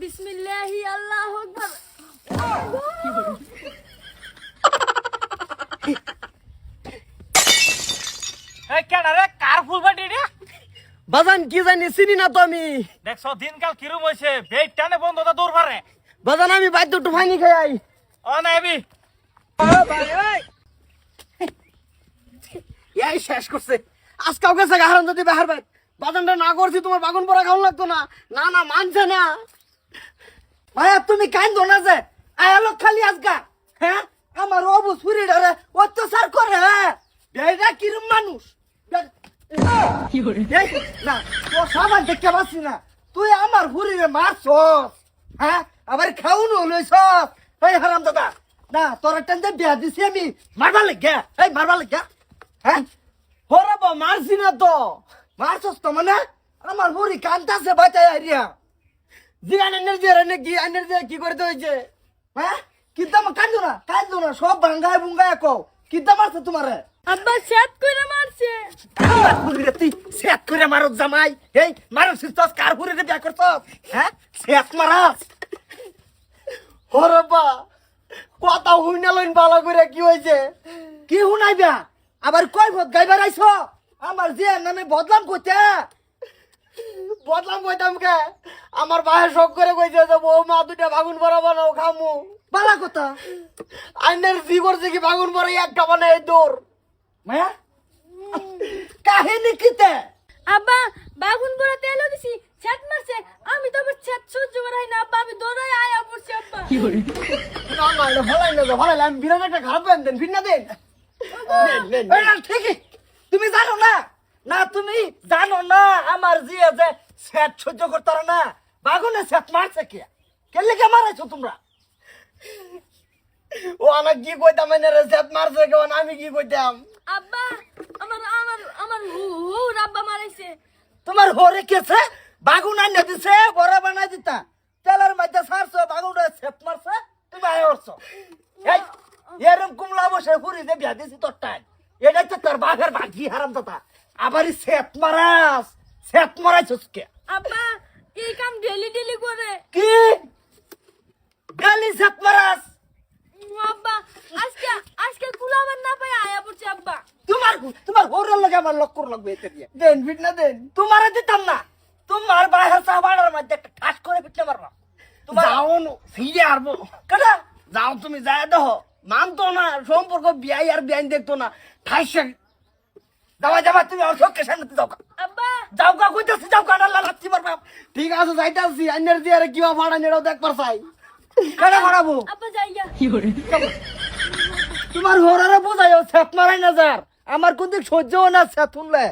বিসমিল্লাহি আল্লাহু আকবার। এই কেডা রে কার ফুল বাটি রে বাজান কি জানি চিনি না তো আমি। দেখছো দিনকাল কিরম হইছে বেট টানে বন্ধ দা দূর পারে বাজান আমি বাইর দুটো ফাইনি খাই আই। ও নাইবি এই শেষ করছে আজকাল গেছে হারান যদি বাহার বাইর বাজানটা না করছি তোমার বাগুন পড়া খাওয়া লাগতো না। না না মানছে না ভাইয়া তুমি কান্দো না যে আয়ালো খালি আজকা। হ্যাঁ আমার অবু ছুরি ধরে অত্যাচার করে। হ্যাঁ এটা কিরম মানুষ এই, না তোর সাবান দেখতে পাচ্ছি না তুই আমার হুরিরে মারছস। হ্যাঁ আবার খাউন লইছস। এই হারাম দাদা না তোর টেনতে বিয়া দিছি আমি মারবার লাগে। এই মারবার লাগে হ্যাঁ হরে বা মারছি না তো মারছস তো মানে আমার হুরি কান্তাছে বাঁচাই আইরিয়া জিগান এনার্জি কি করতে হয়েছে। হ্যাঁ কিন্তু আমার কান্দো না সব ভাঙ্গায় বুঙ্গায় কও কিন্তু মারছে তোমারে। আব্বা সেট কইরা মারছে। আমার হুরিরে তুই সেট করে মারত জামাই। এই মারছিস তো কার হুরিরে বিয়া করছস। হ্যাঁ সেট মারাস হরে বা কথা হুইনা লইন ভালো করে কি হয়েছে কি হুনাইবা আবার কই ভোট গাইবার আইছ আমার যে নামে বদলাম কইতে বদলাম কইতাম কে আমার বাহে শখ করে কইছে যে বউ মা দুটা বাগুন বড়া বানাও খামু বালা কথা আইনের জি করছে কি বাগুন বড়া একটা বানাই দৌড় হ্যাঁ কাহিনী কিতে আব্বা বাগুন পড়া তেলও দিছি সেট মারছে আমি তো আবার সেট সহ্য করাই না আব্বা আমি দৌড়াই আয়া পড়ছি আব্বা। না না এটা ভালাই আমি বিরাট একটা খারাপ দেন ভিন্ন দেন ঠিকই তুমি জানো না না তুমি জানো না আমার জি আছে সেট সহ্য করতে পারে না বাগুনে সেট মারছে কে কেলে কে মারাইছো তোমরা ও আমার কি কইতাম এনে সেট মারছে কেমন আমি কি কইতাম আব্বা আমার আমার আমার হুর আব্বা মারাইছে। তোমার হরে কেছে বাগুন আনে দিছে বড় বানাই দিতা তেলের মধ্যে সারছো বাগুন সেট মারছে তুমি আয় করছো এই এরম কুমলা বসে পুরি দে বিয়া দিছি তোর টাইম এটাই তো তোর বাঘের ভাগি হারাম দাদা আবার সেট মারাইছস কে আব্বা এই কাম ডেলি করে। কি গালি সেট মারাস আব্বা আজকে আজকে কুলাবার না পাই আয়া পড়ছি আব্বা। তোমার হোরের লগে আমার লক্কর লাগবে এতে দিয়ে দেন ফিট না দেন তোমারে দিতাম না তোমার বাহের সাবাড়ের মধ্যে একটা ঠাস করে ফিটতে পারবা তোমার যাও ফিরে আরবো কেডা যাও তুমি যায় দেহ মানতো না সম্পর্ক বিয়াই আর বিয়াই দেখতো না ঠাইসে যাবা তুমি আর চোখের সামনে যাও আব্বা যাও কইতাছি যাও না লাচ্ছি পারবা ঠিক আছে যাইতাছি আইনের দিয়ে আর কিবা ভাড়া নেড়াও দেখবার চাই কেডা ভাড়াবো আব্বা যাইয়া তোমার হোরারে বোঝাইও সেট মারাই না যার আমার কোন দিক সহ্যও না সেট শুনলে